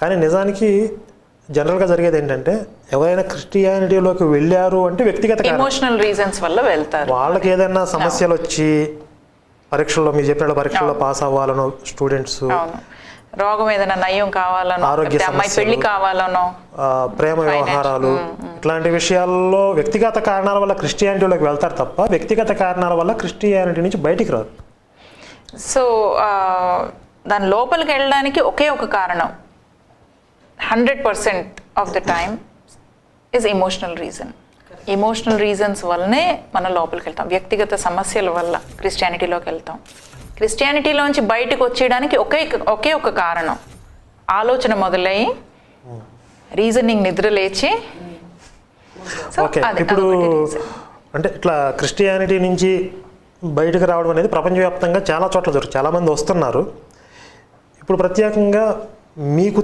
కానీ నిజానికి జనరల్గా జరిగేది ఏంటంటే ఎవరైనా క్రిస్టియానిటీలోకి వెళ్ళారు అంటే వ్యక్తిగత ఎమోషనల్ రీజన్స్ వల్ల వెళ్తారు. వాళ్ళకి ఏదైనా సమస్యలు వచ్చి పరీక్షల్లో మీరు చెప్పినట్టు పరీక్షల్లో పాస్ అవ్వాలనో స్టూడెంట్స్, రోగం ఏదైనా నయం కావాలనో, అమ్మాయి పెళ్లి కావాలనో, ప్రేమ వ్యవహారాలు ఇట్లాంటి విషయాల్లో వ్యక్తిగత కారణాల వల్ల క్రిస్టియానిటీలోకి వెళ్తారు తప్ప వ్యక్తిగత కారణాల వల్ల క్రిస్టియానిటీ నుంచి బయటికి రారు. సో దాని లోపలికి వెళ్ళడానికి ఒకే ఒక కారణం 100% of the time is emotional reason. Emotional reasons వల్లనే మనం లోపలికి వెళ్తాం. వ్యక్తిగత సమస్యల వల్ల క్రిస్టియానిటీలోకి వెళ్తాం. క్రిస్టియానిటీలోంచి బయటకు వచ్చేయడానికి ఒకే ఒక కారణం, ఆలోచన మొదలయ్యి రీజనింగ్ నిద్ర లేచి. ఓకే, ఇప్పుడు అంటే ఇట్లా క్రిస్టియానిటీ నుంచి బయటకు రావడం అనేది ప్రపంచవ్యాప్తంగా చాలా చోట్ల జరుగుతుంది, చాలామంది వస్తున్నారు. ఇప్పుడు ప్రత్యేకంగా మీకు